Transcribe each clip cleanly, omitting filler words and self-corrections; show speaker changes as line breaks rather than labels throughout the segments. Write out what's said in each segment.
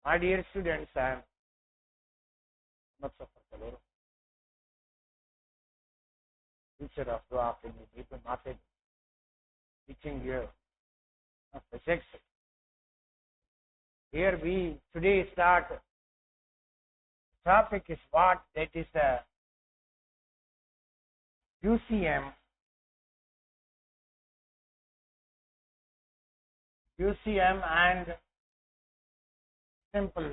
My dear students, I am not suffer teacher of Dua in the Deepa Method, teaching here of physics. Here we today start. Topic is what? That is the UCM and simple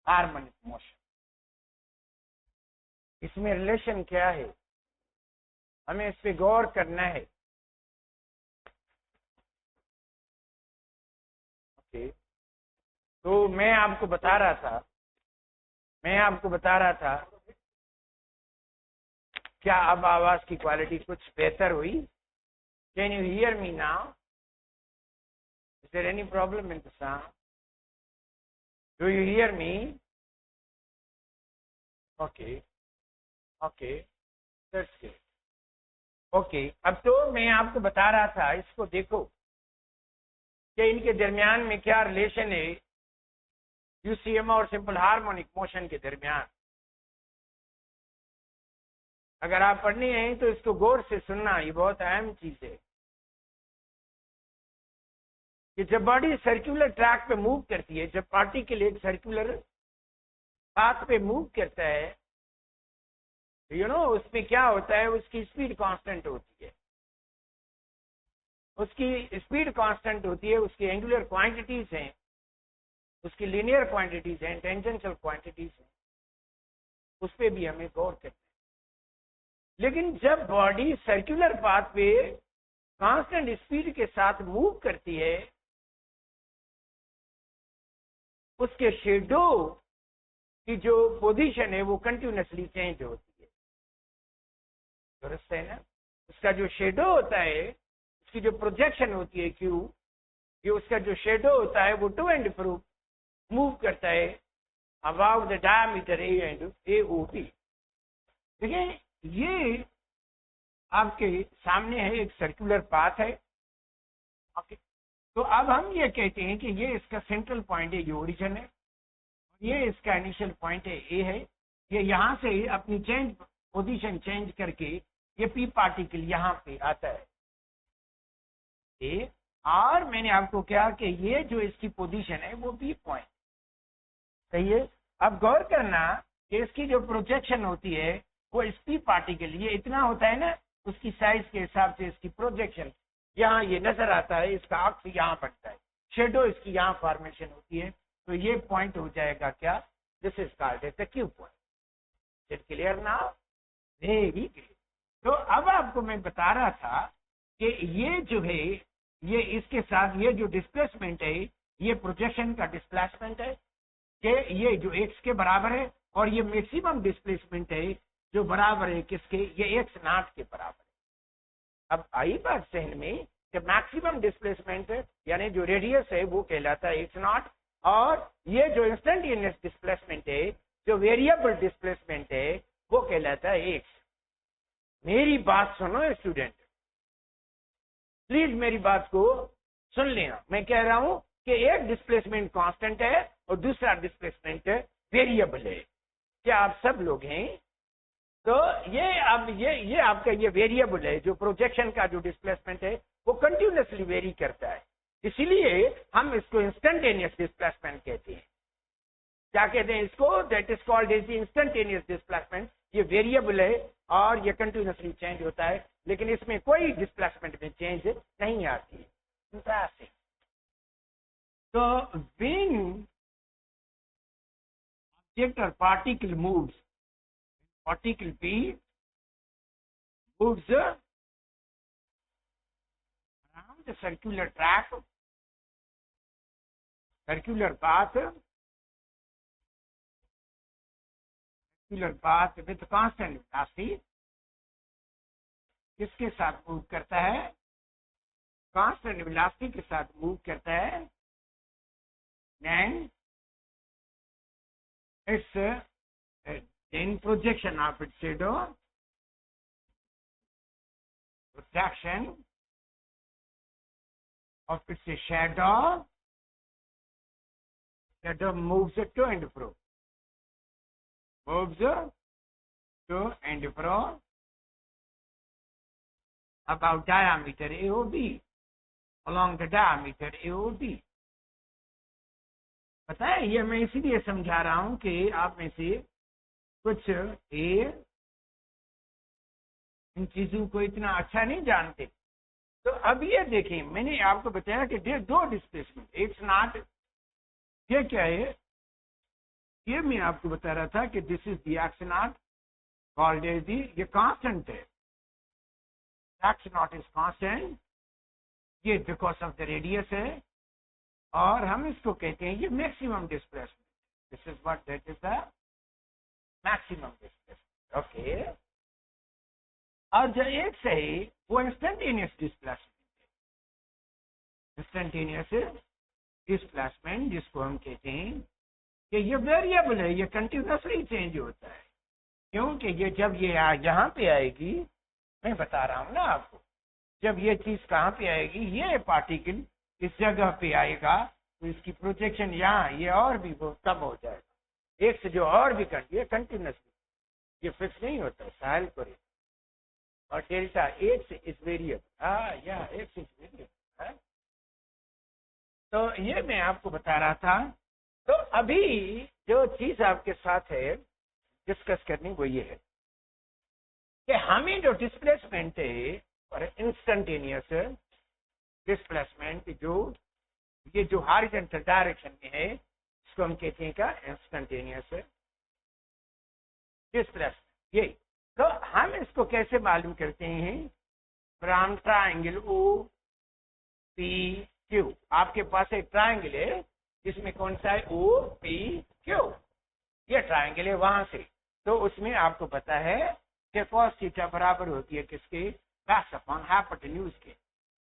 harmonic motion. इसमें relation क्या है, हमें इस पे गौर करना है. Okay, तो मैं आपको बता रहा था क्या अब आवाज की क्वालिटी कुछ बेहतर हुई? Can you hear me now? Is there any problem in the sound? Do you hear me? Okay, that's good. Okay, अब तो मैं आपको बता रहा था, इसको देखो कि इनके दरमियान में क्या रिलेशन है, यूसीएम और सिंपल हार्मोनिक मोशन के दरमियान. अगर आप पढ़नी है तो इसको गौर से सुनना, ये बहुत अहम चीज है कि जब बॉडी सर्कुलर ट्रैक पे मूव करती है, जब पार्टिकल एक सर्कुलर पाथ पे मूव करता है, उसमें क्या होता है, उसकी स्पीड कांस्टेंट होती है. उसकी एंगुलर क्वांटिटीज हैं, उसकी लीनियर क्वांटिटीज हैं, टेंजेंशियल क्वांटिटीज हैं, उस पर भी हमें गौर करना है. लेकिन जब बॉडी सर्कुलर पाथ पे कांस्टेंट स्पीड के साथ मूव करती है, उसके शेडो की जो पोजीशन है वो कंटिन्यूसली चेंज होती है. दुरुस्त है ना? उसका जो शेडो होता है, उसकी जो प्रोजेक्शन होती है क्यू, ये उसका जो शेडो होता है वो टू एंड फ्रो मूव करता है about the diameter A and AOP. देखिए, ये आपके सामने है, एक सर्कुलर पाथ है. ओके, तो अब हम ये कहते हैं कि ये इसका सेंट्रल पॉइंट है, ये ओरिजिन है, ये इसका इनिशियल पॉइंट है, ए है. ये यहाँ से अपनी पोजीशन चेंज करके ये पी पार्टिकल यहाँ पे आता है ए, और मैंने आपको कहा कि ये जो इसकी पोजीशन है वो बी पॉइंट. सही है? अब गौर करना कि इसकी जो प्रोजेक्शन होती है वो इस पी पार्टिकल, ये इतना होता है ना, उसकी साइज के हिसाब से इसकी प्रोजेक्शन यहाँ ये नजर आता है, इसका अक्ष यहाँ बनता है, शेडो इसकी यहाँ फॉर्मेशन होती है, तो ये पॉइंट हो जाएगा क्या? This is called as the Q point. It clear now? Very clear. तो अब आपको मैं बता रहा था कि ये जो है, ये इसके साथ ये जो डिस्प्लेसमेंट है, ये प्रोजेक्शन का डिस्प्लेसमेंट है कि ये जो x के बराबर है, और ये मैक्सिमम डिस्प्लेसमेंट है जो बराबर है किसके? ये x नॉट के बराबर है. अब आई बात सहन में कि मैक्सिमम डिस्प्लेसमेंट यानी जो रेडियस है वो कहलाता है x नॉट, और ये जो इंस्टेंटेनियस डिस्प्लेसमेंट है, जो वेरिएबल डिस्प्लेसमेंट है, वो कहलाता है x. मेरी बात सुनो स्टूडेंट, प्लीज मेरी बात को सुन लेना. मैं कह रहा हूं कि एक डिस्प्लेसमेंट कांस्टेंट है और दूसरा डिस्प्लेसमेंट वेरिएबल है. क्या आप सब लोग हैं? तो ये अब ये आपका ये वेरिएबल है, जो प्रोजेक्शन का जो डिस्प्लेसमेंट है वो कंटिन्यूसली वेरी करता है, इसीलिए हम इसको इंस्टेंटेनियस डिस्प्लेसमेंट कहते हैं. क्या कहते हैं इसको? That is called as instantaneous displacement. ये वेरिएबल है और ये कंटिन्यूसली चेंज होता है, लेकिन इसमें कोई डिस्प्लेसमेंट में चेंज नहीं आती है. तो when object or particle moves, particle P moves around the circular track, circular path with constant velocity. किसके साथ मूव करता है? कांस्टेंट वेलोसिटी के साथ मूव करता है. And it's in projection of its shadow, projection of its shadow that moves to and fro. Moves to and fro about diameter AOB, along the diameter AOB. पता है, ये मैं इसीलिए समझा रहा हूं कि आप में से कुछ इन चीजों को इतना अच्छा नहीं जानते। तो अब ये देखें, मैंने आपको बताया कि दो डिस्प्लेसमेंट, एक स्नाट, ये क्या है, ये मैं आपको बता रहा था कि this is the X not called as the, ये कांस्टेंट है, एक्स नॉट इज कांस्टेंट, ये बिकॉज ऑफ द रेडियस है, और हम इसको कहते हैं ये maximum displacement. This is what that is the maximum displacement. Okay, और जो एक से है वो इंस्टेंटेनियस डिस्प्लेसमेंट है। इंस्टेंटेनियस डिस्प्लेसमेंट जिसको हम कहते हैं कि ये वेरिएबल है, ये कंटिन्यूसली चेंज होता है, क्योंकि ये जब ये यहाँ पे आएगी, मैं बता रहा हूँ ना आपको, जब ये चीज कहाँ पे आएगी, ये पार्टिकल इस जगह पे आएगा तो इसकी प्रोजेक्शन यहाँ, ये और भी वो कम हो जाएगा, एक से जो और भी ये कंटिन्यूसली, ये फिक्स नहीं होता, साइल पर, और डेल्टा एक्स इज वेरिएबल, या एक्स इज वेरिएबल। तो ये मैं आपको बता रहा था। तो अभी जो चीज आपके साथ है डिस्कस करनी वो ये है कि हमें जो डिस्प्लेसमेंट है और इंस्टेंटेनियस डिस्प्लेसमेंट, ये जो हॉरिजॉन्टल डायरेक्शन में है, इसको हम कहते हैं क्या, इंस्टेंटेनियस डिस्प्लेसमेंट। ये तो हम इसको कैसे मालूम करते हैं, from triangle O P Q. आपके पास एक ट्राइंगल है जिसमें कौन सा है, ओ पी क्यू, ये ट्राइंगल है, वहां से तो उसमें आपको पता है कि cos थीटा बराबर होती है किसके, बेस अपॉन हाइपोटेन्यूज के।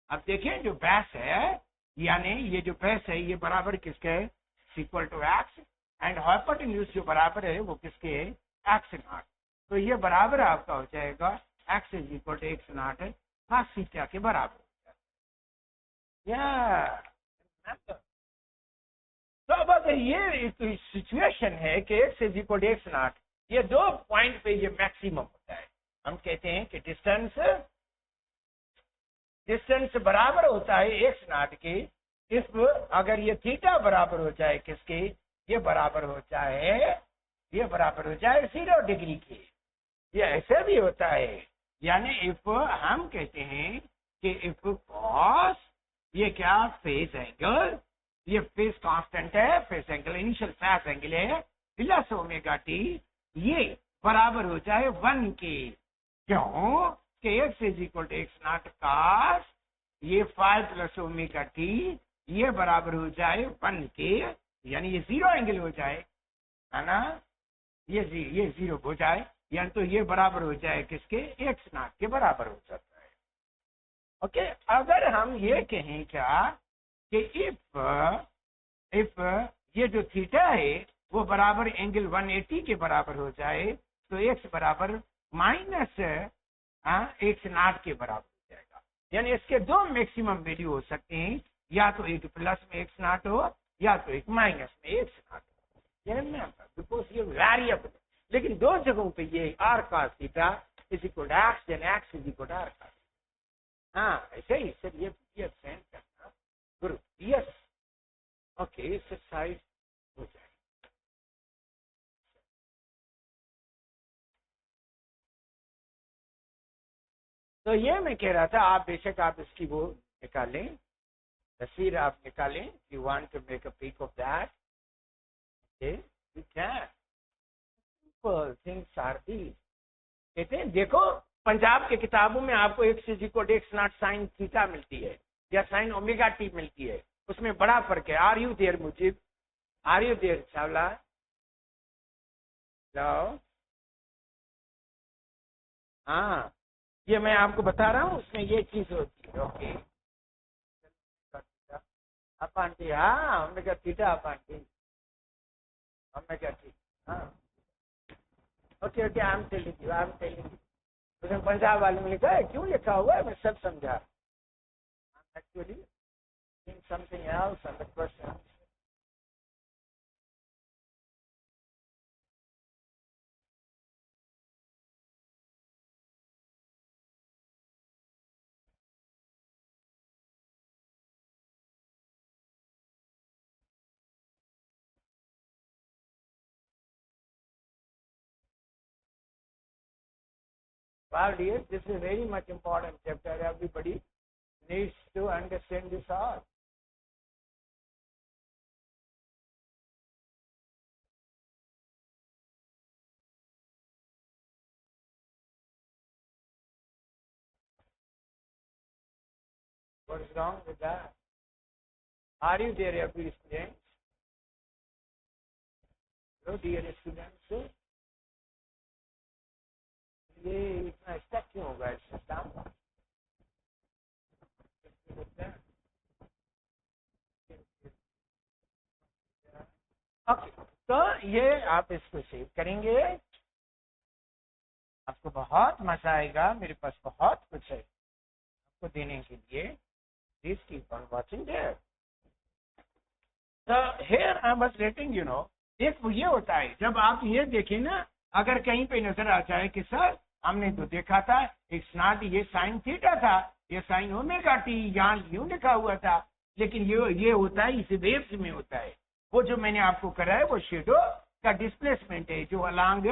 अब देखें जो बेस है, यानी ये जो बेस है ये बराबर किसके है, equal to x, and hypotenuse जो बराबर है वो किसके है, एक्स नॉट। तो ये बराबर आपका हो जाएगा x is equal to x naught है, cos थीटा के बराबर हो जाएगा। तो अब अगर ये सिचुएशन है कि x is equal to x naught, ये दो पॉइंट पे ये मैक्सिमम होता है, हम कहते हैं कि डिस्टेंस बराबर होता है एक्स नॉट के, इफ अगर ये थीटा बराबर हो जाए किसके, ये बराबर हो जाए 0 डिग्री के, ये ऐसे भी होता है। यानी इफ हम कहते हैं कि इफ कॉस, ये क्या, फेस एंगल, ये फेस कांस्टेंट है, phase angle initial phase angle है प्लस ओमेगा टी, ये बराबर हो जाए 1 के, क्यों कि x is equal to x naught cos, ये 5 प्लस ओमेगा टी, ये बराबर हो जाए 1 के, यानी ये 0 एंगल हो जाए, है ना, ये 0 हो जाए, यानी तो ये बराबर हो जाए किसके, एक्स नॉट के बराबर हो जाता है। ओके, अगर हम ये कहें क्या कि इफ ये जो थीटा है वो बराबर एंगल 180 के बराबर हो जाए, तो एक्स बराबर माइनस एक्स नॉट के बराबर हो जाएगा। यानी इसके दो मैक्सिमम वैल्यू हो सकते हैं, या तो एक प्लस में एक्स नॉट हो, या तो एक माइनस में एक्स नॉट हो, बिकॉज ये वेरिएबल। लेकिन दो जगहों पे ये r cos theta is equal to x, then x is equal to r cos। हाँ ऐसे ही सर, ये सेंड करना गुरु, यस, ओके, इस साइड हो जाए। तो ये मैं कह रहा था, आप बेशक आप इसकी वो निकालें, तस्वीर आप निकालें, you want to make a pic of that, okay, you can, things are these. कहते हैं देखो, पंजाब के किताबों में आपको x is equal to x naught sine theta मिलती है या साइन ओमेगा टी मिलती है, उसमें बड़ा फर्क है। Are you there Mujib, are you there Chawla, लो, हाँ, ये मैं आपको बता रहा हूँ, उसमें ये चीज होती है। ओके, अपन टी, हाँ, ओमेगा थीटा अपन टी, ओमेगा टी, हाँ, okay okay, I am telling you, उसमें पंजाब वाले में लिखा है, क्यों लिखा हुआ है मैं सब समझा, actually something else, 100%। Well, dear, this is very much important chapter. Everybody needs to understand this all. What is wrong with that? Are you there, every students? Hello, dear students. ये इतना स्टक क्यों होगा इस system? Okay, तो ये आप इसको save करेंगे, आपको बहुत मजा आएगा। मेरे पास बहुत कुछ है आपको देने के लिए। Please keep on watching there. तो here I was letting you know, एक ये होता है जब आप ये देखें ना, अगर कहीं पे नजर आ जाए कि सर हमने तो देखा था इट्स नॉट, ये साइन थीटा था, ये साइन ओमेगा टी, यहाँ यूं लिखा हुआ था, लेकिन ये होता है इस वेव्स में होता है। वो जो मैंने आपको करा है वो शेडो का डिस्प्लेसमेंट है, जो अलांग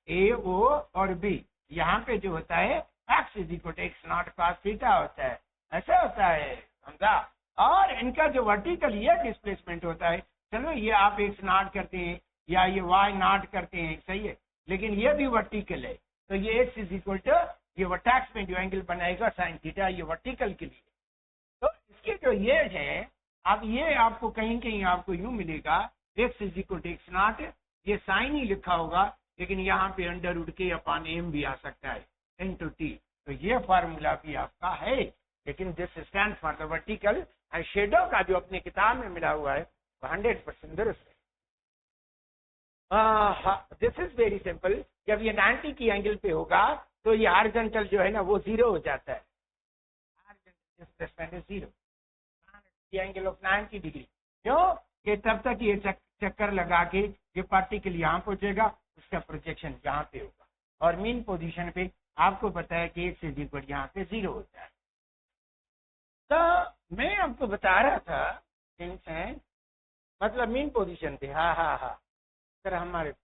ए ओ और बी, यहाँ पे जो होता है x is equal to x naught cos theta होता है, ऐसा होता है, समझा। और इनका जो वर्टिकल ये डिस्प्लेसमेंट होता है, चलो ये आप एक्स नॉट करते हैं या ये वाई नॉट करते हैं, सही है, लेकिन ये भी वर्टिकल है, तो ये एक्स इज इक्वल टू ये वर्टेक्स में जो एंगल बनाएगा साइन थीटा, ये वर्टिकल के लिए। तो इसके जो ये है, अब ये आपको कहीं कहीं आपको यूं मिलेगा x is equal to x naught, ये साइन ही लिखा होगा, लेकिन यहाँ पे under root k upon m भी आ सकता है इनटू टी, तो ये फार्मूला भी आपका है, लेकिन this stand for the vertical. And shadow का जो अपने किताब में मिला हुआ है 100% दुरुस्त है। This is very simple. जब ये 90 की एंगल पे होगा तो ये हॉरिजॉन्टल जो है ना वो 0 हो जाता है, जीरो एंगल ऑफ 90 डिग्री। क्यों? कि तब तक ये चक्कर लगा के ये पार्टिकल यहाँ पहुंचेगा, उसका प्रोजेक्शन यहाँ पे होगा, और मीन पोजीशन पे आपको पता है कि एक से इक्वल यहाँ पे 0 होता है। तो मैं आपको बता रहा था थिंग्स हैं, मतलब मीन पोजीशन पे, हाँ सर हमारे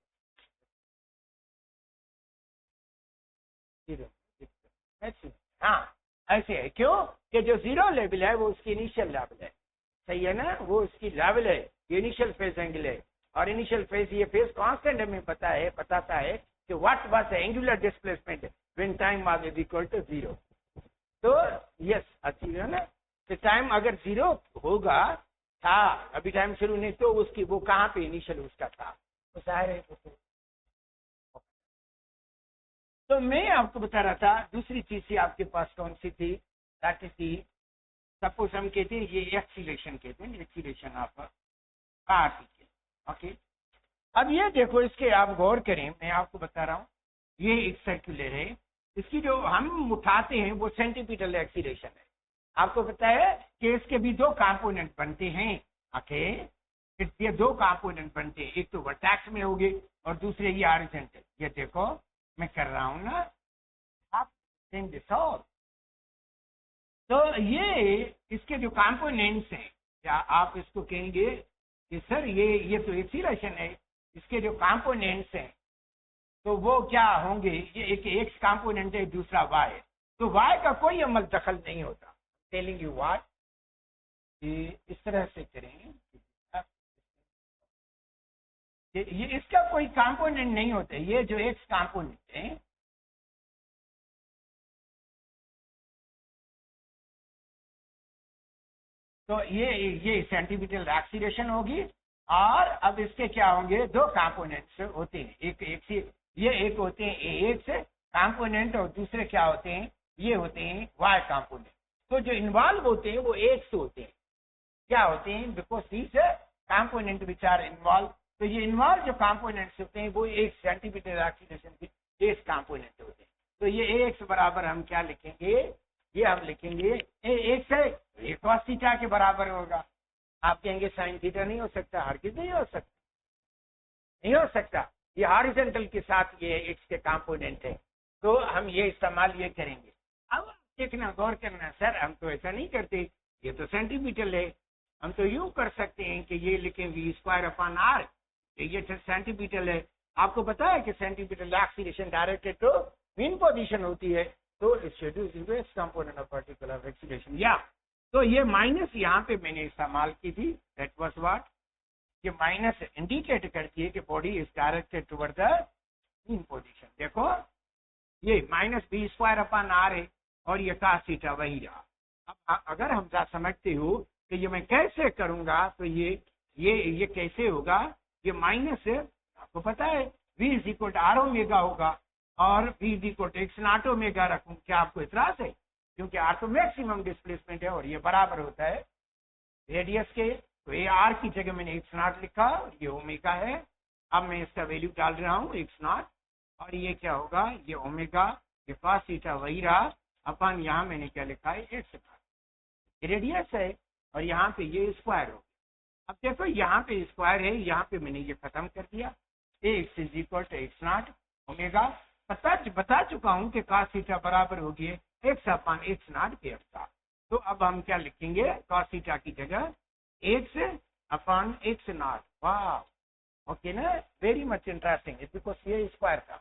हाँ ऐसे है। क्यों? कि जो 0 लेवल है वो उसकी इनिशियल लेवल है, सही है ना, वो उसकी लेवल है, ये इनिशियल फेज एंगल है, और इनिशियल फेज ये फेज कांस्टेंट हमें बताता है कि what was the angular displacement when time was equal to 0। तो यस अच्छी है ना, तो टाइम अगर 0 होगा था, अभी टाइम शुरू नहीं, तो उसकी वो कहाँ पे इनिशियल उसका था, तो सारे। तो मैं आपको बता रहा था दूसरी चीज थी आपके पास कौन सी थी, दैट इज दी सपोज हम कहते हैं ये एक्सीलरेशन कहते हैं, एक्सीलरेशन ऑफ पार्टिकल। ओके, अब ये देखो, इसके आप गौर करें, मैं आपको बता रहा हूँ, ये एक सर्कुलर है, इसकी जो हम उठाते हैं वो सेंटीमीटर एक्सीलरेशन है। आपको पता है कि इसके भी 2 कंपोनेंट बनते हैं। ओके, ये 2 कंपोनेंट बनते हैं, एक तो वर्टेक्स में होंगे और दूसरे ये हॉरिजॉन्टल। ये देखो मैं कर रहा हूं ना, आप तो ये इसके जो कंपोनेंट्स हैं, या आप इसको कहेंगे कि सर ये तो एक्सीलरेशन है, इसके जो कंपोनेंट्स हैं तो वो क्या होंगे, ये एक एक्स कंपोनेंट है, दूसरा वाई है, तो वाई का कोई अमल दखल नहीं होता। टेलिंग यू व्हाट, इस तरह से करेंगे, ये इसका कोई कंपोनेंट नहीं होता, ये जो एक्स कंपोनेंट है तो ये सेंटीमीटर एक्सीलरेशन होगी, और अब इसके क्या होंगे, 2 कंपोनेंट्स होते हैं, एक होते हैं एक्स कंपोनेंट और दूसरे क्या होते हैं, ये होते हैं वाई कंपोनेंट। तो जो इन्वॉल्व होते हैं वो एक्स होते हैं, क्या होते हैं, because these component which are involve, तो ये इन्वॉल्व जो कंपोनेंट्स होते हैं वो एक सेंटीमीटर एक्सीलरेशन के एक्स कंपोनेंट होते हैं। तो ये एक्स बराबर हम क्या लिखेंगे, ये हम लिखेंगे एक्स है, ये कॉस थीटा के बराबर होगा। आप कहेंगे साइन थीटा नहीं हो सकता, हरगिज़ नहीं हो सकता, नहीं हो सकता, ये हॉरिजॉन्टल के साथ ये एक्स के कंपोनेंट है, तो हम ये इस्तेमाल ये करेंगे। अब देखना, गौर करना, सर हम तो ऐसा नहीं करते, ये तो सेंटीमीटर है, हम तो यूं कर सकते हैं कि ये लिखें v²/r, ये सेंटीमीटर है। आपको पता है कि centimetre acceleration directed to mean position होती है तो shadow is the x component of particular acceleration. या तो ये माइनस यहाँ पे मैंने इस्तेमाल की थी, दैट वाज व्हाट, ये माइनस इंडिकेट करती है कि body is directed toward the mean position. देखो ये minus b square upon r है और ये cos थीटा वही रहा। अब अगर हम समझते हो कि ये मैं कैसे करूंगा तो ये कैसे होगा, ये माइनस आपको पता है v is equal to r omega होगा और v is equal to x naught omega रखूं, क्या आपको इतराज है? क्योंकि आर तो मैक्सिमम डिस्प्लेसमेंट है और ये बराबर होता है रेडियस के, तो ये आर की जगह मैंने एक्स नॉट लिखा और ये ओमेगा है। अब मैं इसका वैल्यू डाल रहा हूँ एक्स नॉट और ये क्या होगा, ये ओमेगा, ये cos थीटा वही रहा अपन यहाँ मैंने क्या लिखा है एक्स नॉट, रेडियस है और यहाँ पे ये स्क्वायर हो गया। अब देखो यहाँ पे स्क्वायर है, यहाँ पे मैंने ये खत्म कर दिया, x is equal to x naught omega. बता चुका हूँ कि cos थीटा बराबर होगी एक्स अपॉन एक्स नॉट पे का। तो अब हम क्या लिखेंगे, cos थीटा की जगह एक्स अपॉन एक्स नॉट। वाह, ओके ना, वेरी मच इंटरेस्टिंग, बिकॉज ये स्क्वायर था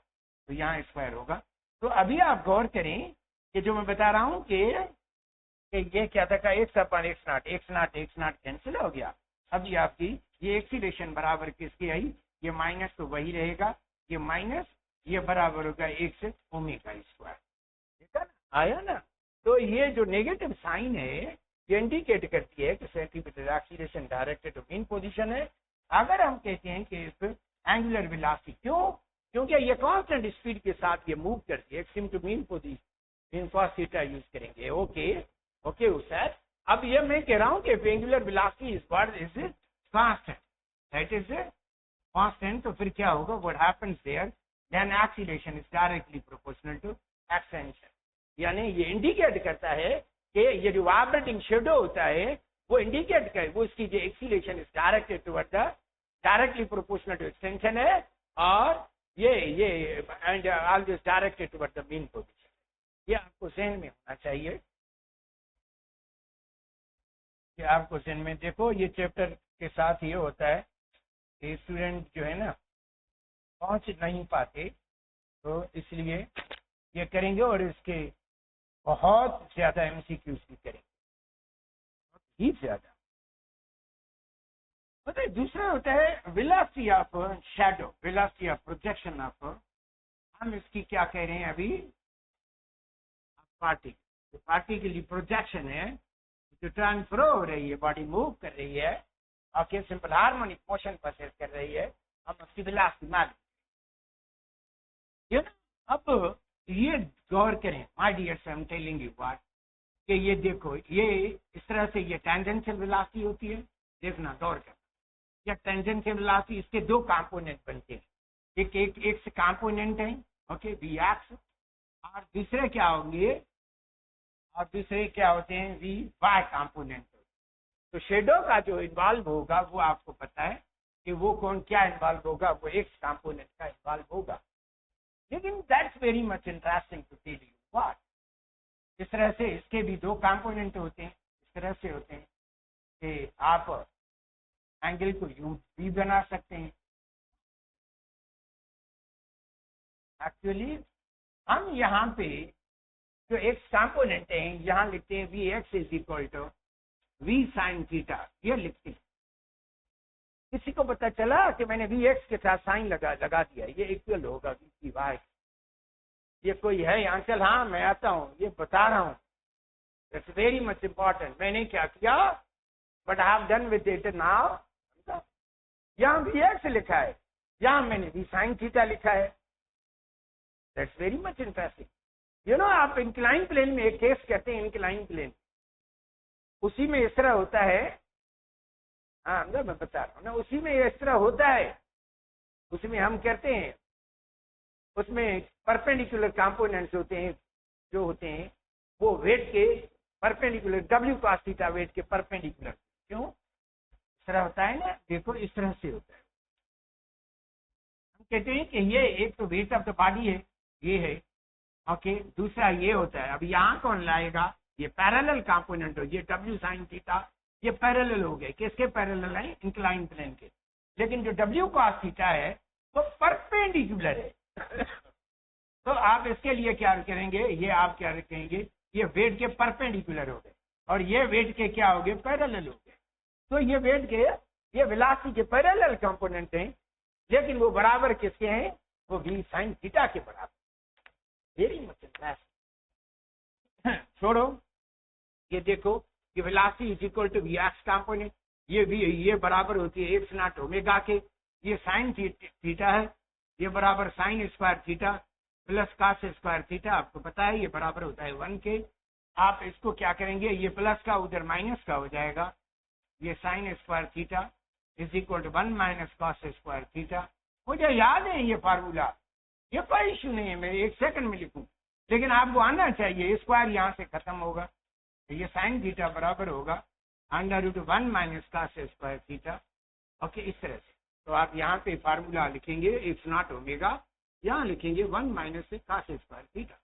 तो यहाँ स्क्वायर होगा। तो अभी आप गौर करें कि जो मैं बता रहा हूँ कि ये क्या था, x upon x not cancel हो गया। अब ये आपकी ये एक्सीलरेशन बराबर किसकी आई, ये माइनस तो वही रहेगा, ये माइनस ये बराबर होगा एक्स ओमेगा स्क्वायर, ठीक है ना, आया ना। तो ये जो नेगेटिव साइन है ये इंडिकेट करती है कि centimetre acceleration directed to mean position है। अगर हम कहते हैं कि इस एंगुलर वेलोसिटी, क्यों, क्योंकि ये कांस्टेंट स्पीड के साथ ये मूव करती है, एक्सिम to mean position in cos theta use करेंगे। ओके सर, अब ये मैं कह रहा हूं कि angular velocity is what is constant, that is constant, तो फिर क्या होगा, what happens there, then acceleration is directly proportional to extension. यानी ये इंडिकेट करता है कि ये जो वाइब्रेटिंग शेडो होता है वो इंडिकेट करे, वो इसकी जो acceleration is directed toward the directly proportional to extension है और ये and always directed toward the mean position. ये आपको ज़हन में होना चाहिए कि आपको ज़हन में, देखो ये चैप्टर के साथ ये होता है कि स्टूडेंट जो है ना पहुंच नहीं पाते, तो इसलिए ये करेंगे और इसके बहुत ज्यादा एमसीक्यूज भी करेंगे, ही ज्यादा। मतलब दूसरा होता है velocity of shadow, velocity of projection of, हम इसकी क्या कह रहे हैं अभी, पार्टी के लिए प्रोजेक्शन है, जो टर्न फ्रो हो रही है, बॉडी मूव कर रही है और के सिंपल हार्मोनिक मोशन प्रोसेस कर रही है, हम उसकी वेलोसिटी मान। अब ये गौर करें my dear sir, I am telling you what, कि ये देखो ये इस तरह से ये टेंजेंशियल वेलोसिटी होती है, देखना गौर कर, या टेंजेंशियल वेलोसिटी इसके दो कंपोनेंट बनते हैं, एक एक्स कंपोनेंट है, ओके वी एक्स, और दूसरे क्या होंगे, और दूसरे क्या होते हैं वी वाई कंपोनेंट। तो शेडो का जो इन्वॉल्व होगा वो आपको पता है कि वो कौन क्या इन्वॉल्व होगा, वो एक्स कंपोनेंट का इन्वॉल्व होगा। लेकिन that's very much interesting to tell you what, इस तरह से इसके भी दो कंपोनेंट होते हैं, इस तरह से होते हैं कि आप एंगल को यू भी बना सकते हैं। एक्चुअली हम यहाँ पे जो एक्स कंपोनेंट है यहाँ लिखते हैं v x is equal to v sine theta, ये लिखते हैं। किसी को पता चला कि मैंने वी एक्स के साथ साइन लगा दिया, ये इक्वल होगा वी की वाई। ये कोई है आंसर, हाँ मैं आता हूँ, ये बता रहा हूँ, इट्स वेरी मच इम्पोर्टेंट। मैंने क्या किया, but I have done with it now. यहाँ वी एक्स लिखा है, यहाँ मैंने वी साइन थीटा लिखा है, that's very much interesting. You know, आप इंक्लाइन प्लेन में एक केस कहते हैं, इंक्लाइन प्लेन, उसी में इस तरह होता है, हाँ मैं बता रहा हूँ ना, उसी में इस तरह होता है, उसमें हम कहते हैं, उसमें परपेंडिकुलर कंपोनेंट्स होते हैं, जो होते हैं वो वेट के परपेंडिकुलर, डब्ल्यू cos थीटा वेट के परपेंडिकुलर, क्यों इस तरह होता है ना, देखो इस तरह से होता है। हम कहते हैं कि ये एक तो वेट ऑफ द बॉडी है, ये है, ओके, दूसरा ये होता है। अब यहाँ कौन लाएगा, ये पैरेलल कंपोनेंट हो, ये डब्ल्यू साइन थीटा, ये पैरेलल हो गए, किसके पैरेलल है, इंक्लाइन प्लेन के। लेकिन जो डब्ल्यू cos थीटा है वो परपेंडिकुलर है तो आप इसके लिए क्या करेंगे, ये आप क्या रखेंगे, ये वेट के परपेंडिकुलर हो गए और ये वेट के क्या हो गए, पैरेलल हो गए। तो ये वेट के, ये वेलोसिटी के पैरेलल कंपोनेंट हैं, लेकिन वो बराबर किसके हैं, वो v sin थीटा के बराबर। Very much interest. छोड़ो, ये देखो, ये velocity is equal to v x component, ये बराबर होती है एक्स नॉट ओमेगा के, ये साइन थीटा है, ये बराबर sign square theta plus cos square theta, आपको पता है ये बराबर होता है 1 के। आप इसको क्या करेंगे, ये प्लस का उधर माइनस का हो जाएगा, ये sine square theta is equal to 1 minus cos square theta. मुझे याद है ये फार्मूला, ये कोई इशू नहीं है, मैं 1 सेकंड में लिखूं, लेकिन आपको आना चाहिए, स्क्वायर यहाँ से खत्म होगा, तो ये साइन थीटा बराबर होगा √1 minus cos square theta. Okay, इस तरह से। तो आप यहाँ पे फार्मूला लिखेंगे एक्स नॉट ओमेगा, यहाँ लिखेंगे 1 माइनस कॉस स्क्वायर थीटा।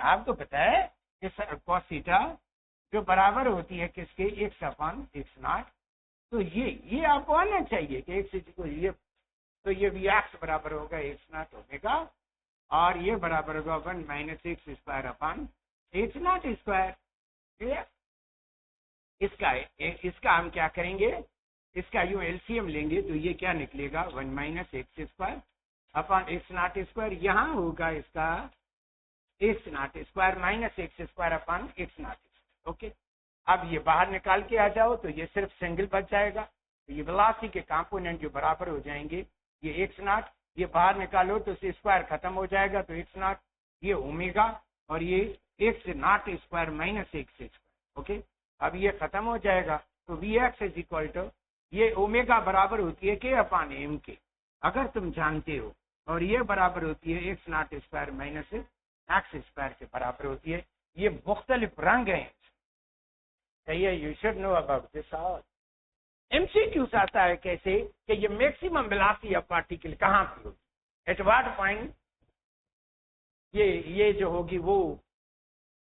आपको पता है इस कॉस थीटा जो बराबर होती है किसके, एक्स अपॉन एक्स नॉट। तो ये आपको आना चाहिए कि एक्स को ये, तो ये वी एक्स बराबर होगा एक्स नॉट ओमेगा, और ये बराबर होगा 1 minus x square upon x not square. इसका हम क्या करेंगे, इसका यूं एलसीएम लेंगे तो ये क्या निकलेगा, 1 minus x square upon x not square, यहाँ होगा इसका x not square minus x square upon x not. Okay, अब ये बाहर निकाल के आ जाओ तो ये सिर्फ सिंगल बच जाएगा, तो ये वेलोसिटी के कंपोनेंट जो बराबर हो जाएंगे, ये एक्स नॉट, ये बाहर निकालो तो स्क्वायर खत्म हो जाएगा, तो एक्स नॉट, ये ओमेगा, और ये x not square minus x square. Okay, अब ये खत्म हो जाएगा, तो v x is equal to, ये ओमेगा बराबर होती है के अपॉन एम के, अगर तुम जानते हो, और ये बराबर होती है X not square minus x square के बराबर होती है। ये मुख्तलिफ रंग हैं, कहिए you should know about this. और एमसीक्यूज आता है कैसे कि ये मैक्सिमम वेलोसिटी ऑफ पार्टिकल कहाँ पे होगी, एट व्हाट पॉइंट ये जो होगी वो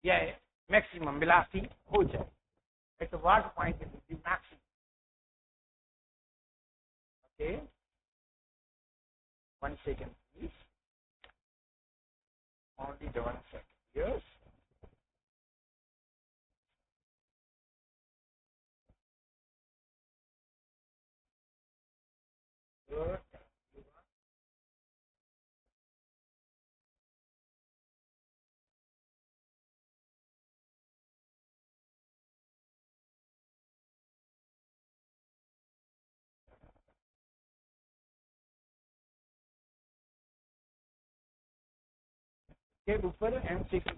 ये मैक्सिमम वेलोसिटी हो जाए, at what point it will be maximum. Okay, 1 second please, only the 1 second, yes. Good. के ऊपर एमसीक्यू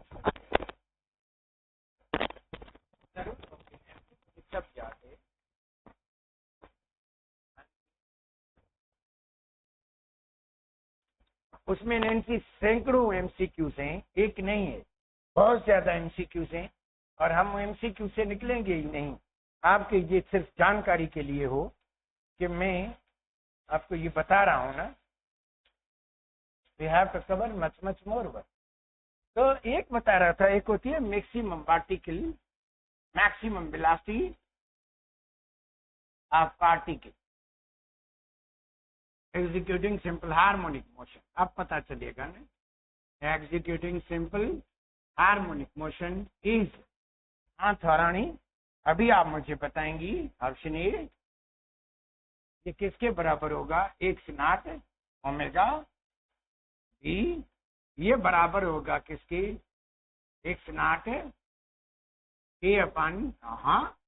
सब याद है, उसमें नैन्सी सैकड़ों एमसीक्यूज हैं, एक नहीं है, बहुत ज्यादा एमसीक्यूज हैं, और हम एमसीक्यू से निकलेंगे ही नहीं। आपके ये सिर्फ जानकारी के लिए हो कि मैं आपको ये बता रहा हूँ ना, we have to cover much much more work. तो एक बता रहा था, एक होती है maximum particle, maximum velocity of particle executing simple harmonic motion. अब पता चलेगा ना, executing simple harmonic motion is, हाँ थोरानी अभी आप मुझे बताएंगी, ऑप्शन ए, ये किसके बराबर होगा, एक्स नॉट ओमेगा बी, ये बराबर होगा किसके, एक्स नॉट ए अपन, हाँ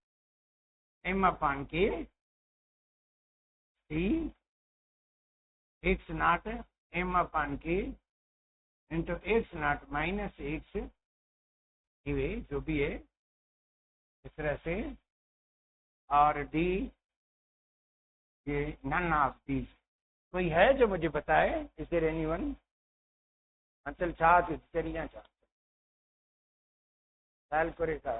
एम अपन के, सी एक्स नॉट एम अपन के into x not minus x, जो भी है इस तरह से, और डी, ये नन ऑफ दीज। कोई है जो मुझे बताए, इज देयर एनीवन? अंचल चाह चरिया चाह साल करेगा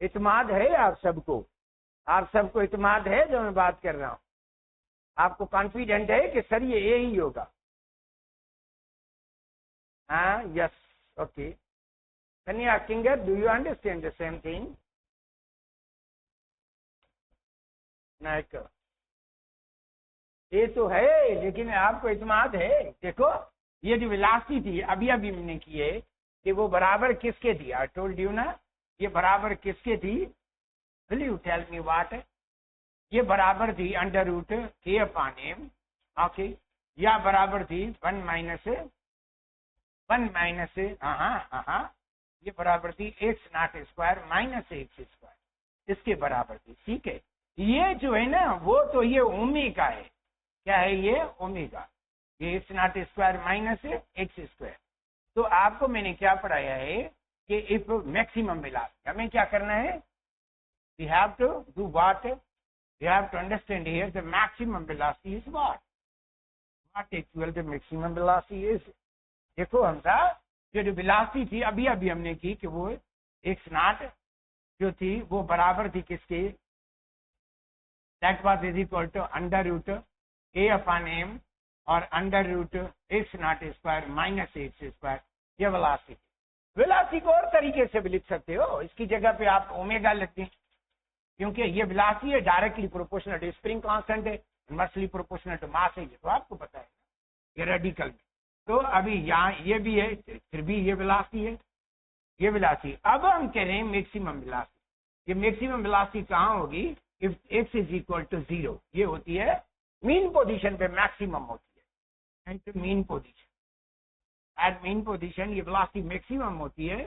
इत्माद है आप सबको, आप सबको इत्माद है जो मैं बात कर रहा हूं, आपको कॉन्फिडेंट है कि सर ये ही होगा? हाँ, yes, okay. Kanya Kingar, do you understand the same thing? Nayak, ये तो है, लेकिन आपको इत्मीनान है। देखो ये जो वेलोसिटी थी अभी अभी हमने की है कि वो बराबर किसके थी? आई टोल्ड यू ना, ये बराबर किसके थी? Will you tell me what? ये बराबर थी under root k upon m, okay, या बराबर थी 1 माइनस हाँ, ये बराबर थी x not square minus x square, इसके बराबर थी। ठीक है, ये जो है ना वो तो ये ओमेगा है। क्या है ये? ओमेगा। ये x not square minus x square. तो आपको मैंने क्या पढ़ाया है कि इफ मैक्सिमम वेलोसिटी, हमें क्या करना है? We have to do what? We have to understand here the maximum velocity is what equal the maximum velocity is. देखो हमसा जो वेलोसिटी थी अभी अभी हमने की कि वो एक्स नॉट जो थी वो बराबर थी किसके? That was is equal to under root A upon M और under root X not square minus x square. ये वेलोसिटी। वेलोसिटी को और तरीके से भी लिख सकते हो, इसकी जगह पे आप ओमेगा लिखते हैं क्योंकि ये वेलोसिटी है directly proportional to spring constant है, इनवर्सली प्रोपोर्शनल टू मास है, ये तो आपको पता है ये रेडिकल में। तो अभी यहाँ ये भी है, फिर भी ये वेलोसिटी है, ये वेलोसिटी। अब हम कह रहे हैं मैक्सिमम वेलोसिटी। ये मैक्सिमम वेलोसिटी कहाँ होगी? If x is equal to 0, ये होती है मीन पोजीशन पे मैक्सिमम होती है। At mean position, at mean position ये वेलोसिटी मैक्सिमम होती है।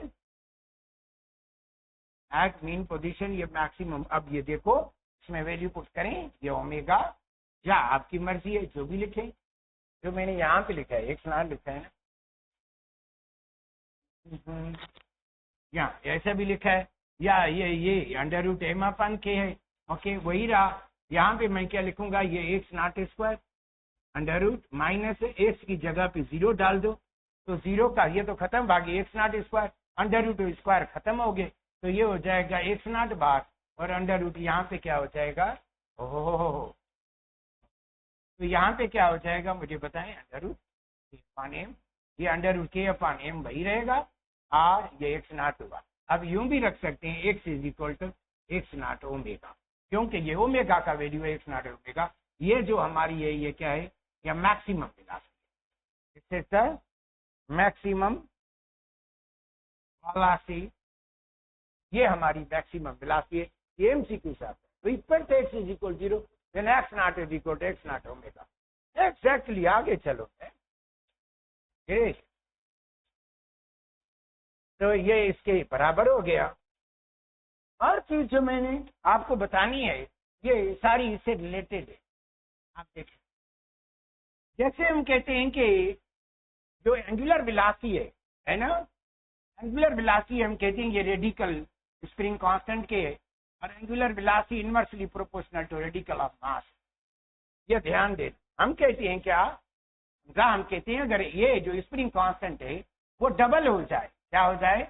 एट मीन पोजीशन ये मैक्सिमम। अब ये देखो इसमें वैल्यू पुट करें, ये ओमेगा, या आपकी मर्जी है जो भी लिखें, जो मैंने यहाँ पे लिखा है एक्स नॉट लिखा है ना, यहाँ ऐसा भी लिखा है, या ये अंडर रूट एम अपन के है, ओके वही रहा। यहाँ पे मैं क्या लिखूंगा? ये x not square under root minus x की जगह पे 0 डाल दो, तो 0 का ये तो खत्म, बाकी x not square under root square खत्म हो गए, तो ये हो जाएगा एक्स नॉट बार और अंडर रूट यहाँ पे क्या हो जाएगा? हो। तो यहाँ पे क्या हो जाएगा मुझे बताएं? अंडर रूट अपॉन एम, ये under root k upon M वही रहेगा और ये एक्स नॉट होगा। अब यूं भी रख सकते हैं x is equal to x naught omega, क्योंकि ये ओमेगा का वैल्यू है एक्स नॉट ओमेगा। ये जो हमारी है ये क्या है? ये मैक्सिमम वेलोसिटी। इससे सर मैक्सिमम वेलोसिटी, ये हमारी मैक्सिमम वेलोसिटी है। ये एमसीक्यू साथ है। तो equal to x is equal 0, then x not is equal to x naught omega. Exactly आगे चलो। तो ये इसके बराबर हो गया। हर चीज जो मैंने आपको बतानी है ये सारी इससे रिलेटेड है। आप देखिए, जैसे हम कहते हैं कि जो एंगुलर वेलोसिटी है ना, एंगुलर वेलोसिटी हम कहते हैं ये रेडिकल स्प्रिंग कांस्टेंट के है और angular velocity inversely proportional to radical of mass. ये ध्यान दे। हम कहते हैं क्या? हम कहते हैं अगर ये जो स्प्रिंग कांस्टेंट है वो डबल हो जाए, क्या हो जाए?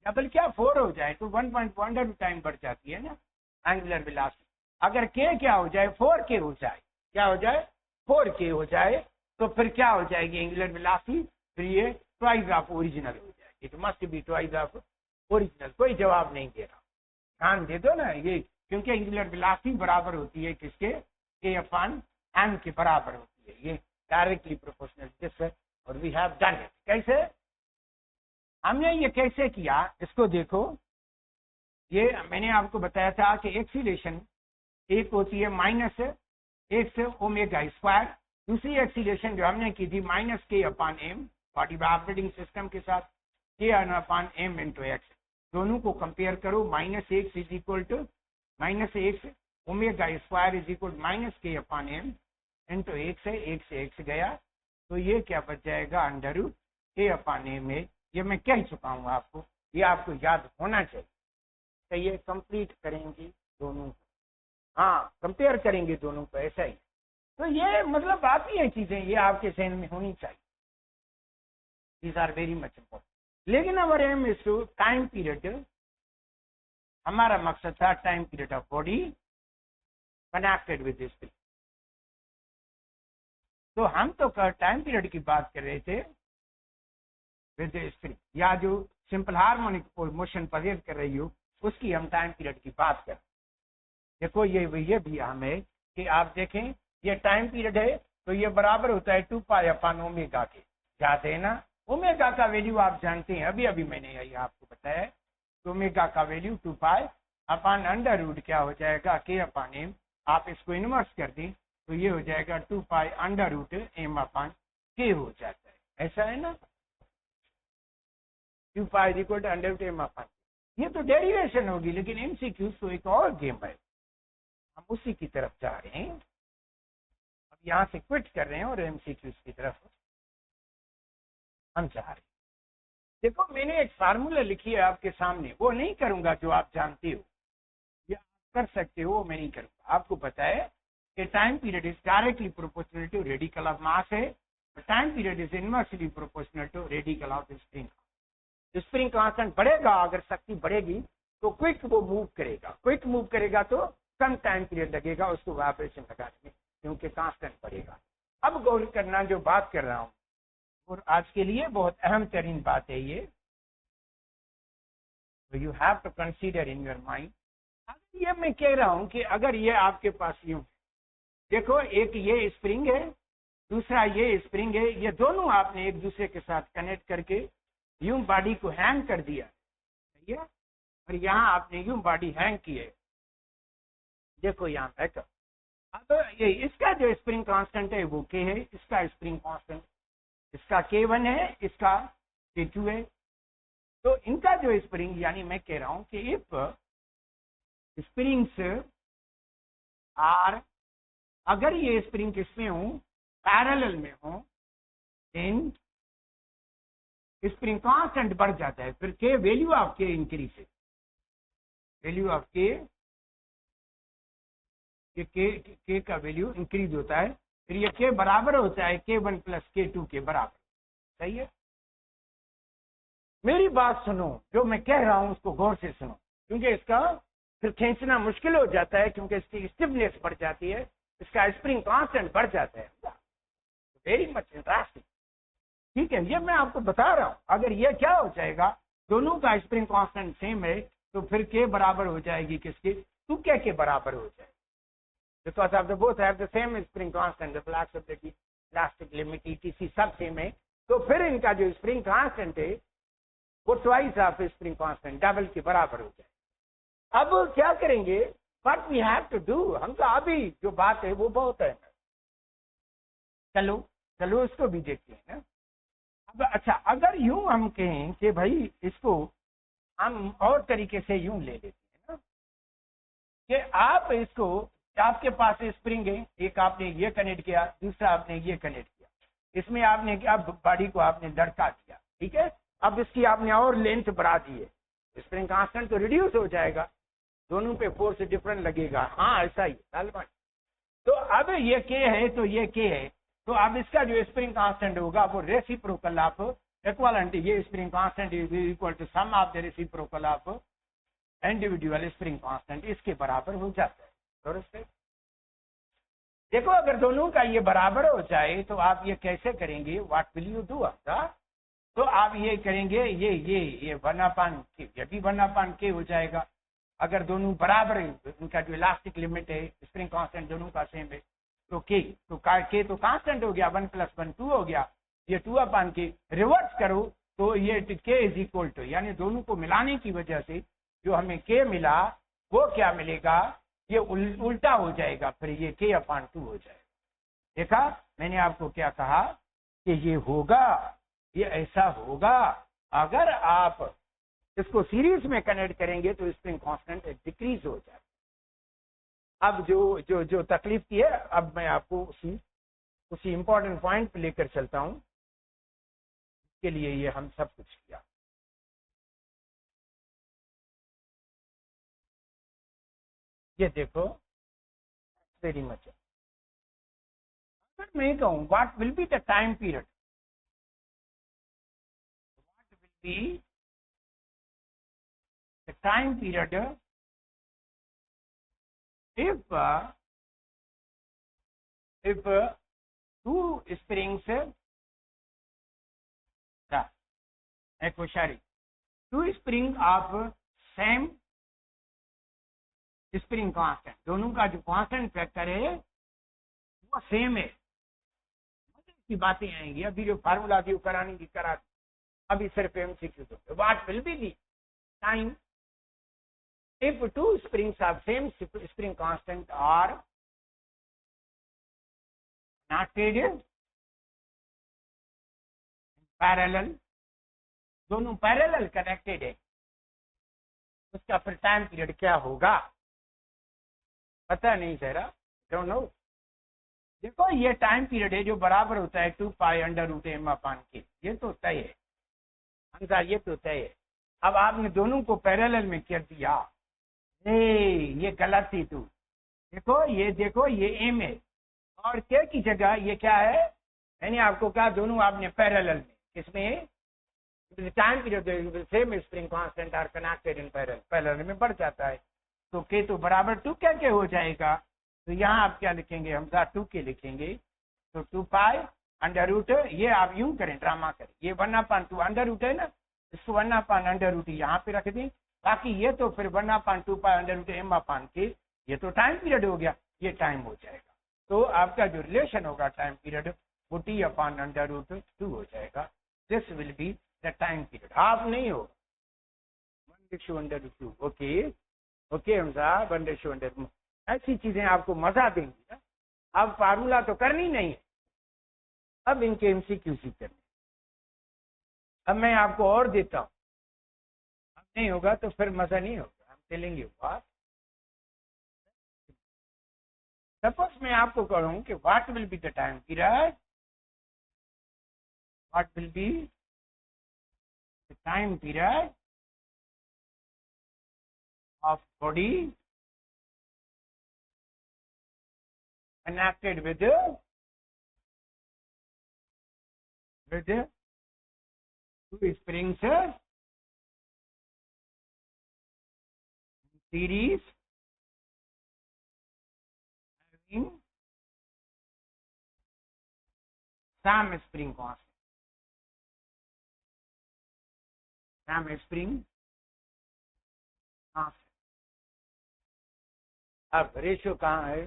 डबल क्या? 4 हो जाए तो 1.1 टाइम बढ़ जाती है ना एंगुलर वेलोसिटी। अगर के क्या हो जाए? 4k हो जाए। क्या हो जाए? 4k हो जाए तो फिर क्या हो जाएगी एंगुलर वेलोसिटी? फिर ये ट्वाइस ऑफ ओरिजिनल हो जाएगी। It must be twice of original. कोई जवाब नहीं दे रहा, ध्यान दे दो ना ये, क्योंकि एंगुलर वेलोसिटी बराबर होती है किसके? के अपॉन एम के बराबर होती है। ये डायरेक्टली प्रोपोर्शनल दिस है और वी हैव डन इट। कैसे हमने ये कैसे किया? इसको देखो, ये मैंने आपको बताया था कि एक्सीलरेशन एक होती है माइनस एक्स ओमेगा स्क्वायर, दूसरी एक्सीलरेशन जो हमने की थी minus k upon m body operating system के साथ के अपॉन एम इंटू एक्स। दोनों को कंपेयर करो, minus x is equal to minus x omega square is equal minus k upon m into x है, एक से एक्स गया तो ये क्या बच जाएगा? Under root k upon M है। ये मैं कह चुका हूँ आपको, ये आपको याद होना चाहिए। तो ये कंप्लीट करेंगे दोनों को, हाँ कंपेयर करेंगे दोनों को, ऐसा ही। तो ये मतलब बाकी है चीजें, ये आपके सहन में होनी चाहिए। These are very much important. लेकिन our aim is to time period, हमारा मकसद था time period of body connected with this. तो हम तो टाइम पीरियड की बात कर रहे थे विद स्प्रिंग, या जो सिंपल हार्मोनिक मोशन परहेज कर रही हो उसकी हम टाइम पीरियड की बात कर। देखो ये भी हम है कि आप देखें ये टाइम पीरियड है, तो ये बराबर होता है 2 पाई अपॉन ओमेगा के। जाते हैं ना, ओमेगा का वैल्यू आप जानते हैं, अभी अभी मैंने ये आपको बताया, तो ओमेगा का value 2 pi upon under root क्या हो जाएगा, के अपॉन एम। आप इसको इनवर्स कर दें तो ये हो जाएगा 2 pi under root m upon k हो जाता है, ऐसा है ना। 2 pi equal to under root m upon, ये तो डेरिवेशन होगी, लेकिन एमसीक्यू तो एक और गेम है, हम उसी की तरफ जा रहे हैं। अब यहाँ से क्विट कर रहे हैं और एमसीक्यूज की तरफ हम जा रहे हैं। देखो मैंने एक फार्मूला लिखी है आपके सामने, वो नहीं करूंगा जो आप जानते हो, या कर सकते हो, वो मैं नहीं करूंगा। आपको पता है कि time period is directly proportional to radical of mass है, time period is inversely proportional to radical of spring. Spring constant बढ़ेगा, अगर शक्ति बढ़ेगी तो क्विक वो मूव करेगा, क्विक मूव करेगा तो कम टाइम पीरियड लगेगा उसको वाइब्रेशन लगाने में, क्योंकि कांस्टेंट बढ़ेगा। अब गौर करना जो बात कर रहा हूं, और आज के लिए बहुत अहम तरीन बात है ये, you have to consider in your mind. ये मैं कह रहा हूं कि अगर ये आपके पास यूं, देखो एक ये स्प्रिंग है, दूसरा ये स्प्रिंग है, ये दोनों आपने एक दूसरे के साथ कनेक्ट करके यूं बॉडी को हैंग कर दिया, सही है, और यहाँ आपने यूं बॉडी हैंग की है। देखो यहाँ बैकअप, अब ये इसका जो स्प्रिंग कांस्टेंट है वो के है, इसका स्प्रिंग कांस्टेंट, इसका K1 है, इसका K2 है। तो इनका जो स्प्रिंग, यानी मैं कह रहा हूं कि इफ स्प्रिंग्स आर, अगर ये स्प्रिंग किसमें हो, पैरेलल में हो, देन स्प्रिंग कांस्टेंट बढ़ जाता है, फिर के वैल्यू ऑफ के इंक्रीज है, वैल्यू ऑफ के का वैल्यू इंक्रीज होता है, फिर ये के बराबर होता है K1 प्लस K2 के बराबर, सही है। मेरी बात सुनो, जो मैं कह रहा हूं उसको गौर से सुनो, क्योंकि इसका फिर खींचना मुश्किल हो जाता है, क्योंकि इसकी स्टिफनेस बढ़ जाती है, इसका स्प्रिंग कांस्टेंट बढ़ जाता है। वेरी मच इंटरेस्टिंग, ठीक है, ये मैं आपको बता रहा हूं। अगर ये क्या हो जाएगा, दोनों का स्प्रिंग कांस्टेंट सेम है, तो फिर के बराबर हो जाएगी किसके, 2K के बराबर हो जाएगी, because of the both have the same spring constant, the flux of the elastic limit etc सब सेम है, तो फिर इनका जो स्प्रिंग कांस्टेंट है वो twice of spring constant, double के बराबर हो जाए। अब क्या करेंगे, what we have to do, हम तो अभी जो बात है वो बहुत है, चलो चलो इसको भी देखते हैं ना। अब अच्छा, अगर यूं हम कहें कि भाई इसको हम और तरीके से यूं ले लेते हैं ना, कि आप इसको, आपके पास स्प्रिंग है, एक आपने ये कनेक्ट किया, दूसरा आपने ये कनेक्ट किया, इसमें आपने क्या, बॉडी को आपने लड़का दिया, ठीक है। अब इसकी आपने और लेंथ बढ़ा दी है, स्प्रिंग कांस्टेंट तो रिड्यूस हो जाएगा, दोनों पे फोर्स डिफरेंट लगेगा, हाँ ऐसा ही है। तो अब ये के है तो ये के है, तो अब इसका जो स्प्रिंग कांस्टेंट होगा वो रेसिप्रोकल ऑफ इक्विवेलेंट, ये spring constant is equal to sum of the reciprocal of individual spring constant, इसके बराबर हो जाता है। देखो अगर दोनों का ये बराबर हो जाए तो आप ये कैसे करेंगे, व्हाट विल यू डू, तो आप ये करेंगे, ये 1/K, ये भी 1/K हो जाएगा। अगर दोनों बराबर है, उनका जो इलास्टिक लिमिट है, स्प्रिंग कांस्टेंट दोनों का सेम है, तो K तो कांस्टेंट हो गया, 1 + 1 2 हो गया, ये 2/K। रिवर्स करो तो ये K इज इक्वल टू, यानी दोनों को मिलाने की वजह से जो हमें K मिला वो क्या मिलेगा, ये उल्टा हो जाएगा, फिर ये K/2 हो जाएगा। देखा मैंने आपको क्या कहा कि ये होगा, ये ऐसा होगा। अगर आप इसको सीरीज में कनेक्ट करेंगे तो स्प्रिंग कांस्टेंट डिक्रीज हो जाए। अब जो तकलीफ की है, अब मैं आपको उसी इंपॉर्टेंट पॉइंट पे लेकर चलता हूं, के लिए ये हम सब कुछ किया। ये देखो वेरी मच, अगर मैं कहूं what will be the time period, what will be the time period if two springs two spring of same spring constant, दोनों का जो कांस्टेंट फैक्टर है वो सेम है, की बातें आएंगी। अभी जो फार्मूला थी वो करानी की करा, अभी सिर्फ एमसीक्यू तो what will be the time if two springs have same spring constant are connected parallel, दोनों पैरेलल कनेक्टेड है, उसका फिर टाइम पीरियड क्या होगा पता नहीं जरा, डोंट नो। देखो ये टाइम पीरियड है जो बराबर होता है 2 पाई अंडर रूट एम अपान के, ये तो तय है आंसर, ये तो तय है। अब आपने दोनों को पैरेलल में कर दिया, ये गलत थी तू। देखो ये एम है और के की जगह ये क्या है, मैंने आपको कहा दोनों आपने पैरेलल में, किसमें time period same spring constant are connected in parallel में बढ़ जाता है, तो के तो बराबर 2 क्या हो जाएगा, तो यहाँ आप क्या लिखेंगे, हम 2 के लिखेंगे, तो 2 पाई अंडर रूट, ये आप यूं करें ड्रामा करें, ये 1/2 अंडर रूट है ना, इसको 1/2 अंडर रूट यहाँ पे रख दें, बाकी ये तो फिर 1/2 पाई अंडर रूट एम अपान के, ये तो टाइम पीरियड हो गया, ये टाइम हो जाएगा। तो आपका जो रिलेशन होगा टाइम पीरियड वो t अपान अंडर रूट 2 हो जाएगा, this will be the time period, half नहीं होगा 1/2। ओके हम साहब 1/2, ऐसी चीजें आपको मजा देंगी ना। अब फार्मूला तो करनी नहीं है, अब इनके एमसीक्यू करने, अब मैं आपको और देता हूं, अब नहीं होगा तो फिर मजा नहीं होगा, हम टेलिंग बात। सपोज मैं आपको कहूं कि what will be the time period, what will be the time period of body connected with two springs series having some spring constant, some spring constant। अब रेशियो कहाँ है,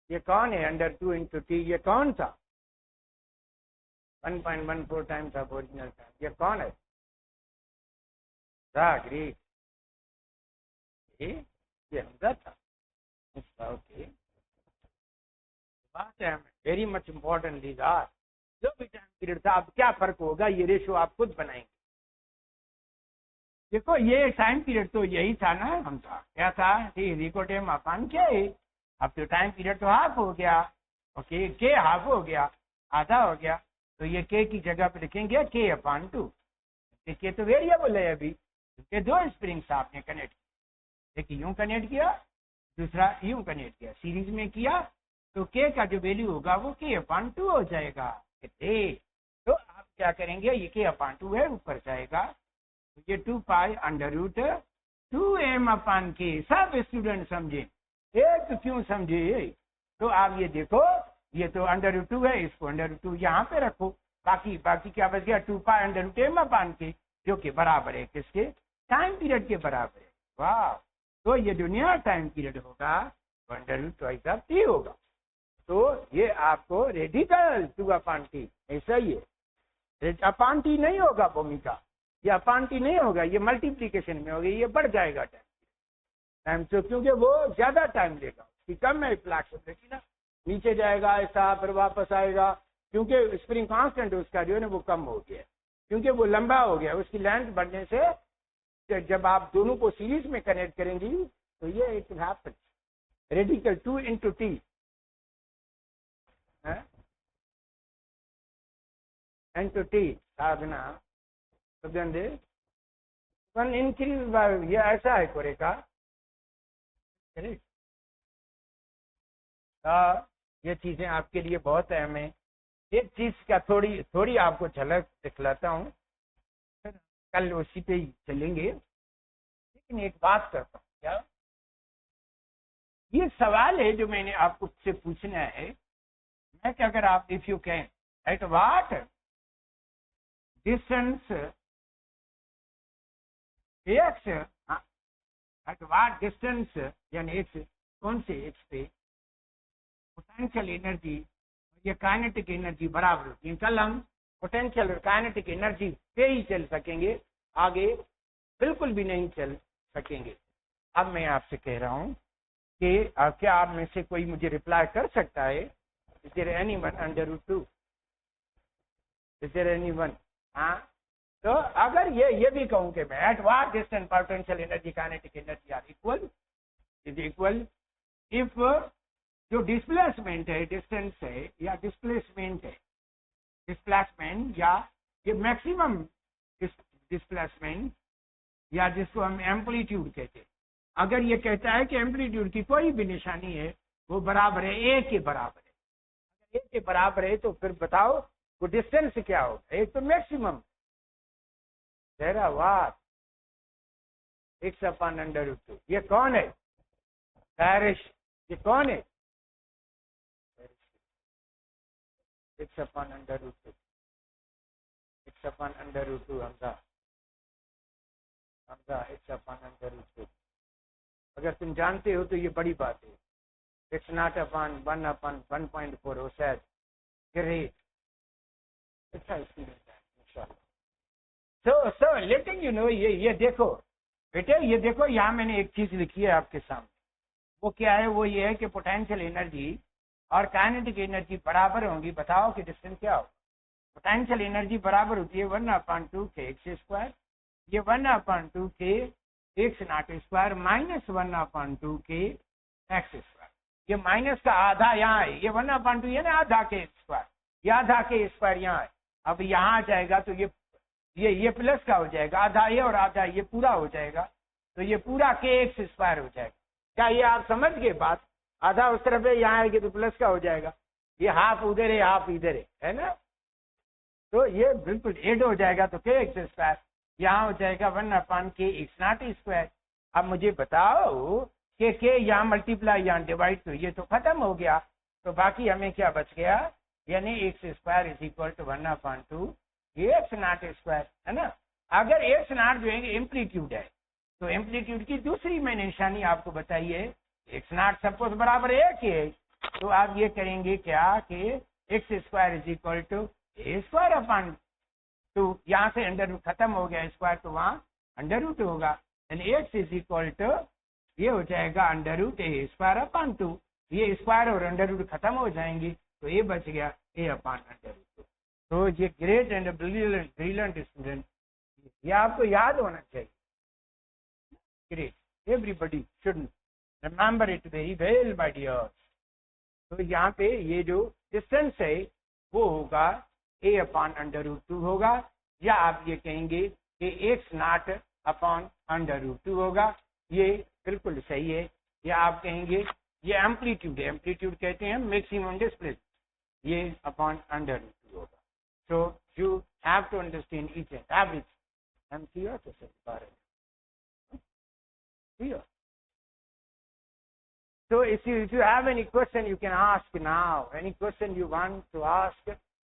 ये कौन है, अंडर 2 इंटू टी, ये कौन था 1.14 टाइम्स ऑफ ओरिजिनल टाइम, ये कौन है, ग्रीक, ये हमजा था। ओके, बात है very much important these are, जो भी टाइम पीरियड था, अब क्या फर्क होगा ये रेशियो आप खुद बनाएंगे। देखो ये टाइम पीरियड तो यही था ना, हम था क्या था, रिकोटेम अपान के, अब तो टाइम पीरियड तो हाफ हो गया, ओके के हाफ हो गया, आधा हो गया, तो ये के की जगह पे लिखेंगे के अपान 2, के तो वेरिएबल है अभी, क्योंकि 2 स्प्रिंग्स आपने कनेक्ट किया, एक यूं कनेक्ट किया, दूसरा यूं कनेक्ट किया, सीरीज में किया, तो के का जो वैल्यू होगा वो के अपान 2 हो जाएगा। तो आप क्या करेंगे, ये के अपान 2 है, ऊपर जाएगा, तो ये 2 पाई अंडर रूट 2m अपान के, सब स्टूडेंट समझे, एक क्यों समझे, तो आप ये देखो, ये तो अंडर रूट 2 है, इसको अंडर रूट 2 यहाँ पे रखो, बाकी क्या बच गया 2 पाई अंडर रूट m अपान के, जो कि बराबर है किसके, टाइम पीरियड के बराबर है। वाह, तो ये जो नया टाइम पीरियड होगा अंडर रूट 2 ऑफ टी होगा, तो ये आपको रेडिकल 2 अपान टी, ऐसा ही है, अपान टी नहीं होगा भूमिका, ये अपान टी नहीं होगा, ये मल्टीप्लीकेशन में होगा, ये बढ़ जाएगा टाइम तो, क्योंकि वो ज्यादा टाइम लेगा, उसकी कम है फ्लैक्स होगी ना, नीचे जाएगा ऐसा फिर वापस आएगा, क्योंकि स्प्रिंग कांस्टेंट उसका जो है ना वो कम हो गया, क्योंकि वो लंबा हो गया, उसकी लेंथ बढ़ने से जब आप दोनों को सीरीज में कनेक्ट करेंगी तो ये it happens, radical 2 into T, into T Sadhana they 1 increase by, ये ऐसा है कोरे का, ये चीजें आपके लिए बहुत अहम है। एक चीज का थोड़ी आपको झलक दिखलाता हूँ, कल उसी पे ही चलेंगे, लेकिन एक बात करता हूँ, क्या ये सवाल है जो मैंने आपको से पूछना है, मैं क्या अगर आप if you can at what distance x, eight what distance यानी एक्स, कौन से एक्स पे पोटेंशियल एनर्जी ये काइनेटिक एनर्जी बराबर होती है। कल हम पोटेंशियल और काइनेटिक एनर्जी पे ही चल सकेंगे, आगे बिल्कुल भी नहीं चल सकेंगे। अब मैं आपसे कह रहा हूं कि क्या आप में से कोई मुझे रिप्लाई कर सकता है? इज देयर एनीवन अंडर√2? Is there anyone? हाँ, तो अगर ये भी कहूं कि मैं at what distance potential energy kinetic energy are equal, is equal if जो डिस्प्लेसमेंट है, डिस्टेंस है या डिस्प्लेसमेंट है, डिस्प्लेसमेंट या ये मैक्सिमम डिस्प्लेसमेंट या जिसको हम एम्पलीट्यूड कहते हैं, अगर ये कहता है कि एम्पलीट्यूड की कोई भी निशानी है वो बराबर है ए के बराबर है, अगर ए के बराबर है तो फिर बताओ वो डिस्टेंस क्या होगा? एक तो मैक्सिमम वाट x/√2। ये कौन है? पैरिश। ये कौन है? x/√2, x/√2 Hamza x/√2। अगर तुम जानते हो तो ये बड़ी बात है। x0/1/1.4 हो शायद। ग्रेट, अच्छा एक्सपीरियंस है इंशाल्लाह। सो लेटिंग यू नो, ये देखो बेटे, ये देखो यहाँ मैंने एक चीज लिखी है आपके सामने। वो क्या है? वो ये है कि पोटेंशियल एनर्जी और काइनेटिक एनर्जी बराबर होंगी। बताओ कि डिस्टेंस क्या होगा? पोटेंशियल एनर्जी बराबर होती है 1/2 के x², ये 1/2 के x0² माइनस 1/2 के x²। ये माइनस का आधा यहाँ है, ये 1/2 ये ना आधा के स्क्वायर, ये आधा के स्क्वायर यहाँ है। अब यहाँ आ जाएगा तो ये प्लस का हो जाएगा, आधा ये और आधा ये पूरा हो जाएगा, तो ये पूरा के x² हो जाएगा। क्या ये आप समझ गए बात? आधा उस तरफ है, यहाँ आएगी तो प्लस का हो जाएगा। ये हाफ उधर है, हाफ इधर है ना? तो ये बिल्कुल एड हो जाएगा, तो के x² यहाँ हो जाएगा 1/2 के x0²। अब मुझे बताओ कि यहाँ मल्टीप्लाई यहाँ डिवाइड, तो ये तो खत्म हो गया, तो बाकी हमें क्या बच गया? यानी x² = 1/2 ये x0², है ना? अगर x0 जो है एम्पलीट्यूड है, तो एम्पलीट्यूड की दूसरी मैं निशानी आपको बताई है। x0 सपोज बराबर 1 है, तो आप ये करेंगे क्या कि x² = a²/2। यहाँ से अंडर खत्म हो गया स्क्वायर, तो वहाँ अंडर रूट होगा, यानी x ये हो जाएगा √a²/2। ये स्क्वायर और अंडर रूट खत्म हो जाएंगी, तो ये बच गया a/√2। तो ये ग्रेट एंड ब्रिलियंट स्टूडेंट, ये आपको याद होना चाहिए। Great, everybody should remember it very well my dears. तो यहाँ पे ये जो डिस्टेंस है वो होगा a/√2 होगा, या आप ये कहेंगे कि x0/√2 होगा। ये बिल्कुल सही है। या आप कहेंगे ये एम्पलीट्यूड है, एम्पलीट्यूड कहते हैं मैक्सिमम डिस्प्लेसमेंट, ये /√2 होगा। So you have to understand each and everything. I'm clear to say about it. Clear. So if you have any question, you can ask now. Any question you want to ask,